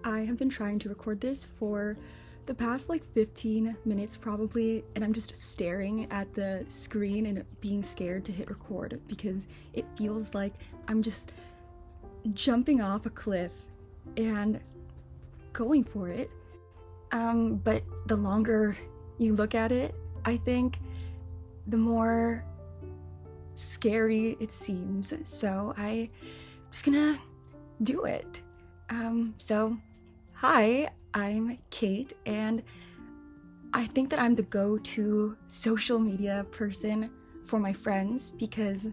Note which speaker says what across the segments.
Speaker 1: I have been trying to record this for the past like 15 minutes probably, and I'm just staring at the screen and being scared to hit record because it feels like I'm just jumping off a cliff and going for it. But the longer you look at it, I think the more scary it seems. So I'm just gonna do it. Hi, I'm Kate, and I think that I'm the go-to social media person for my friends because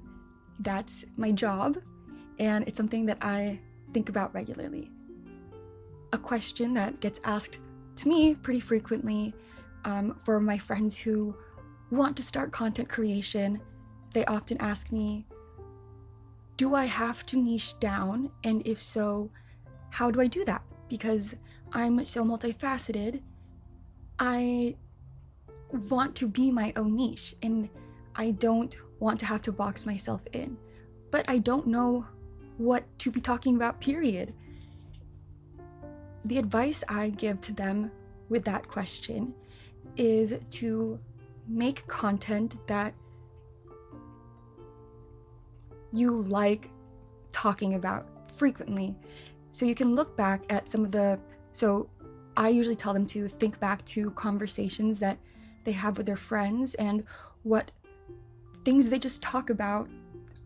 Speaker 1: that's my job, and it's something that I think about regularly. A question that gets asked to me pretty frequently for my friends who want to start content creation, they often ask me, do I have to niche down? And if so, how do I do that? Because I'm so multifaceted, I want to be my own niche and I don't want to have to box myself in. But I don't know what to be talking about, period. The advice I give to them with that question is to make content that you like talking about frequently. So you can look back at so I usually tell them to think back to conversations that they have with their friends and what things they just talk about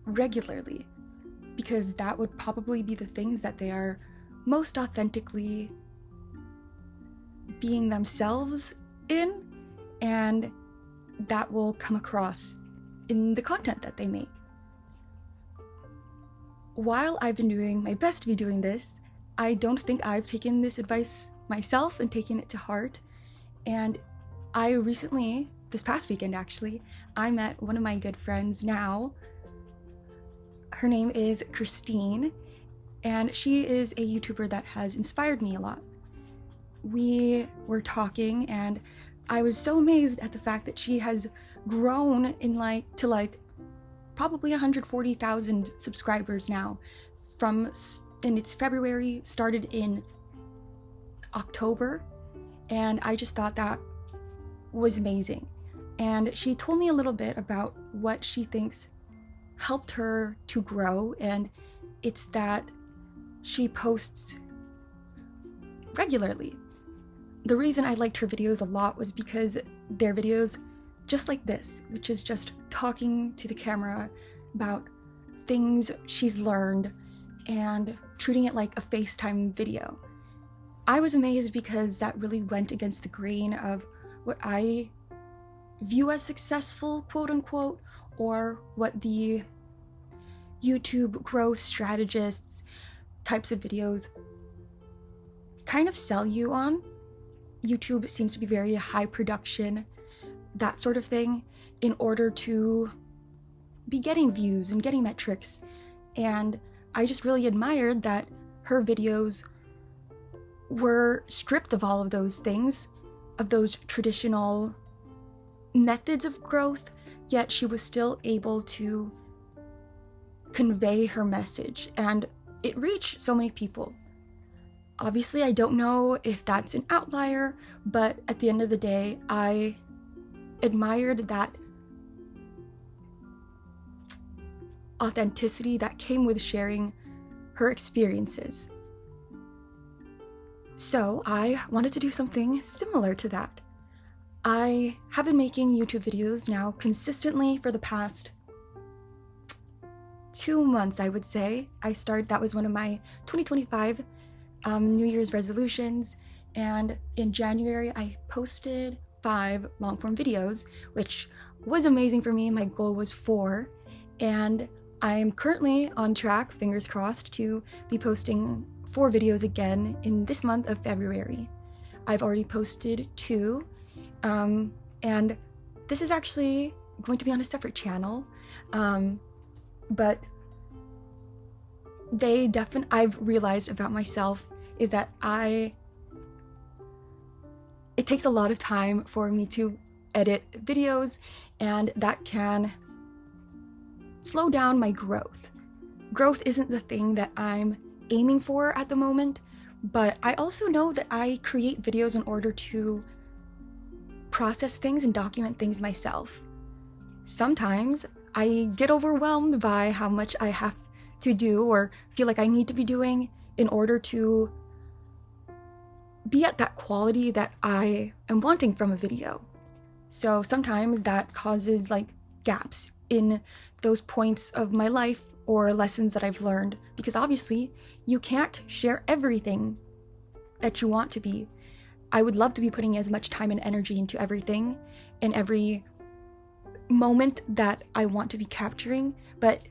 Speaker 1: regularly, because that would probably be the things that they are most authentically being themselves in, and that will come across in the content that they make. While I've been doing my best to be doing this, I don't think I've taken this advice myself and taken it to heart. And I recently, this past weekend actually, I met one of my good friends now. Her name is Kristine, and she is a YouTuber that has inspired me a lot. We were talking and I was so amazed at the fact that she has grown to probably 140,000 subscribers now and it's February, started in October, and I just thought that was amazing. And she told me a little bit about what she thinks helped her to grow, and it's that she posts regularly. The reason I liked her videos a lot was because they're videos just like this, which is just talking to the camera about things she's learned and treating it like a FaceTime video. I was amazed because that really went against the grain of what I view as successful, quote unquote, or what the YouTube growth strategists types of videos kind of sell you on. YouTube seems to be very high production, that sort of thing, in order to be getting views and getting metrics. And I just really admired that her videos were stripped of all of those things, of those traditional methods of growth, yet she was still able to convey her message, and it reached so many people. Obviously, I don't know if that's an outlier, but at the end of the day, I admired that authenticity that came with sharing her experiences. So I wanted to do something similar to that. I have been making YouTube videos now consistently for the past 2 months, I would say. That was one of my 2025 New Year's resolutions, and in January I posted 5 long-form videos, which was amazing for me. My goal was 4, and I'm currently on track, fingers crossed, to be posting 4 videos again in this month of February. I've already posted 2, and this is actually going to be on a separate channel, but I've realized about myself is that it takes a lot of time for me to edit videos, and that can slow down my growth. Growth isn't the thing that I'm aiming for at the moment, but I also know that I create videos in order to process things and document things myself. Sometimes I get overwhelmed by how much I have to do or feel like I need to be doing in order to be at that quality that I am wanting from a video. So sometimes that causes like gaps in those points of my life or lessons that I've learned, because obviously you can't share everything that you want to be. I would love to be putting as much time and energy into everything and every moment that I want to be capturing, but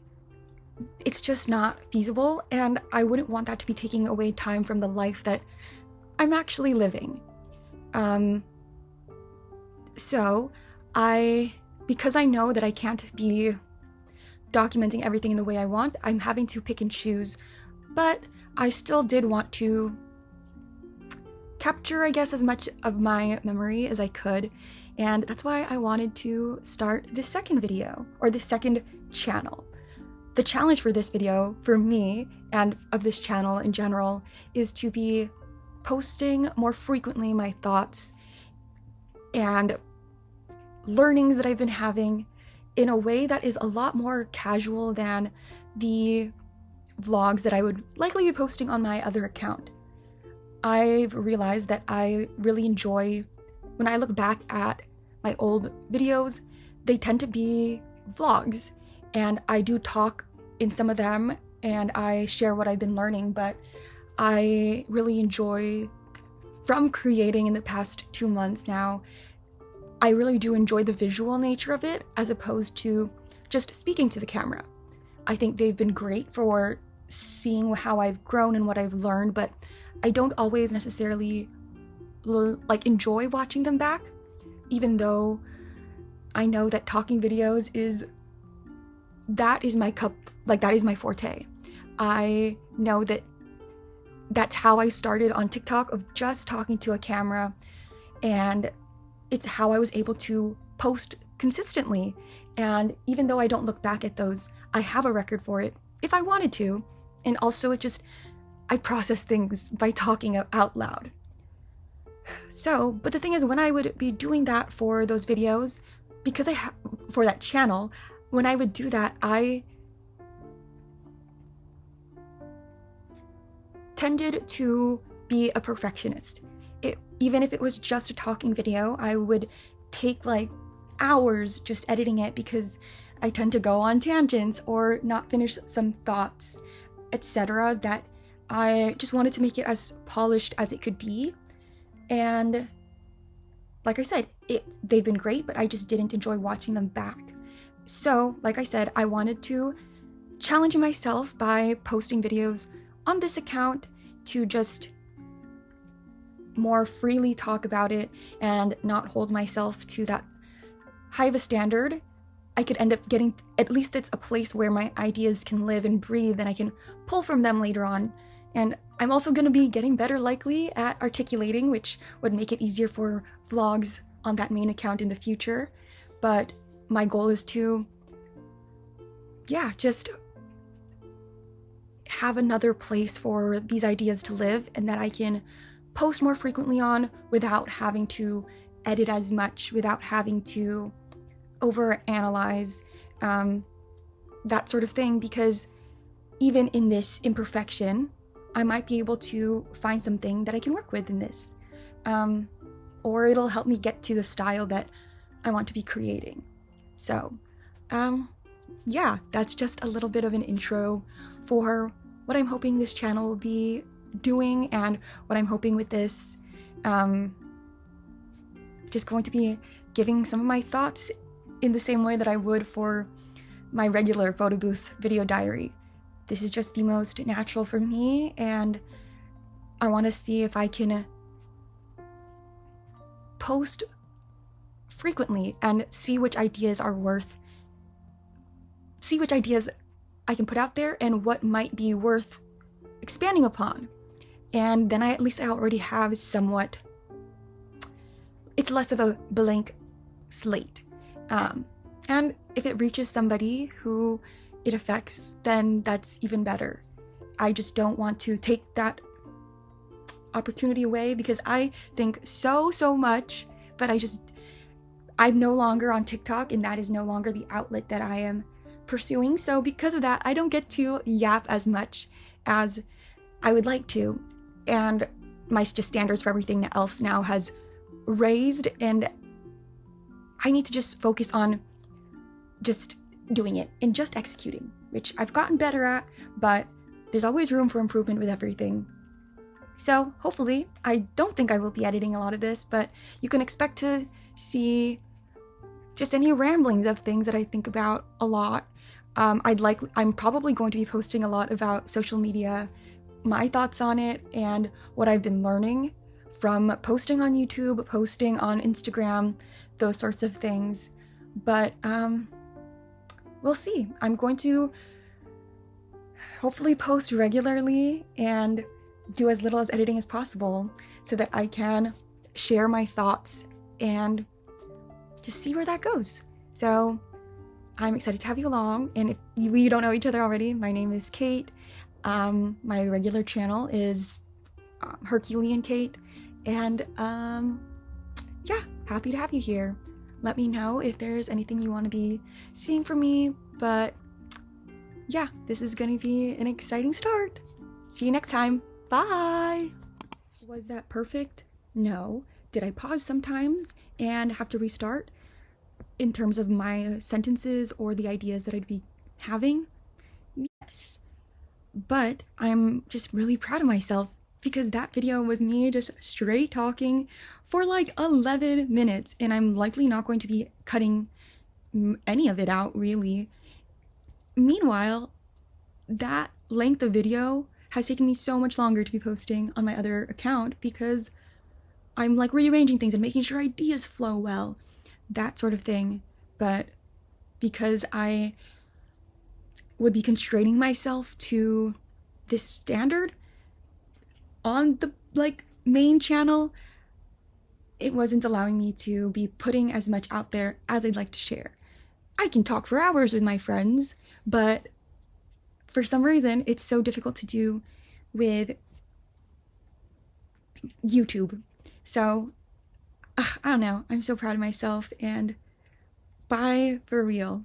Speaker 1: it's just not feasible, and I wouldn't want that to be taking away time from the life that I'm actually living. So because I know that I can't be documenting everything in the way I want, I'm having to pick and choose, but I still did want to capture, I guess, as much of my memory as I could, and that's why I wanted to start this second video, or this second channel. The challenge for this video, for me, and of this channel in general, is to be posting more frequently my thoughts and learnings that I've been having in a way that is a lot more casual than the vlogs that I would likely be posting on my other account. I've realized that I really enjoy, when I look back at my old videos, they tend to be vlogs, and I do talk in some of them and I share what I've been learning, but I really enjoy, from creating in the past 2 months now, I really do enjoy the visual nature of it as opposed to just speaking to the camera. I think they've been great for seeing how I've grown and what I've learned, but I don't always necessarily enjoy watching them back, even though I know that talking videos that is my cup, that is my forte. I know that that's how I started on TikTok, of just talking to a camera, and it's how I was able to post consistently. And even though I don't look back at those, I have a record for it if I wanted to. And also I process things by talking out loud. So, but the thing is, when I would be doing that for those videos, because for that channel, when I would do that, I tended to be a perfectionist. Even if it was just a talking video, I would take hours just editing it because I tend to go on tangents or not finish some thoughts, etc., that I just wanted to make it as polished as it could be. And like I said, they've been great, but I just didn't enjoy watching them back. So, like I said, I wanted to challenge myself by posting videos on this account to just more freely talk about it and not hold myself to that high of a standard. I could end up getting, at least it's a place where my ideas can live and breathe and I can pull from them later on. And I'm also going to be getting better likely at articulating, which would make it easier for vlogs on that main account in the future. But my goal is to, just have another place for these ideas to live and that I can post more frequently on without having to edit as much, without having to overanalyze, that sort of thing, because even in this imperfection, I might be able to find something that I can work with in this, or it'll help me get to the style that I want to be creating. So, that's just a little bit of an intro for what I'm hoping this channel will be doing and what I'm hoping with this. Just going to be giving some of my thoughts in the same way that I would for my regular photo booth video diary. This is just the most natural for me, and I want to see if I can post frequently and see which ideas I can put out there and what might be worth expanding upon. And then I already have somewhat, it's less of a blank slate. And if it reaches somebody who it affects, then that's even better. I just don't want to take that opportunity away because I think so much, but I'm no longer on TikTok, and that is no longer the outlet that I am pursuing. So because of that, I don't get to yap as much as I would like to. And my just standards for everything else now has raised, and I need to just focus on just doing it and just executing, which I've gotten better at, but there's always room for improvement with everything. So hopefully, I don't think I will be editing a lot of this, but you can expect to see just any ramblings of things that I think about a lot. I'm probably going to be posting a lot about social media, my thoughts on it, and what I've been learning from posting on YouTube, posting on Instagram, those sorts of things. But we'll see. I'm going to hopefully post regularly and do as little as editing as possible so that I can share my thoughts and just see where that goes. So I'm excited to have you along. And if we don't know each other already, my name is Kate. My regular channel is Herculean Kate. And yeah, happy to have you here. Let me know if there's anything you want to be seeing from me. But yeah, this is going to be an exciting start. See you next time. Bye! Was that perfect? No. Did I pause sometimes and have to restart in terms of my sentences or the ideas that I'd be having? Yes. But I'm just really proud of myself because that video was me just straight talking for like 11 minutes, and I'm likely not going to be cutting any of it out, really. Meanwhile, that length of video has taken me so much longer to be posting on my other account because I'm like rearranging things and making sure ideas flow well, that sort of thing. But because I would be constraining myself to this standard on the main channel, it wasn't allowing me to be putting as much out there as I'd like to share. I can talk for hours with my friends, but for some reason, it's so difficult to do with YouTube. So, I don't know. I'm so proud of myself, and bye for real.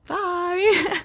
Speaker 1: Bye!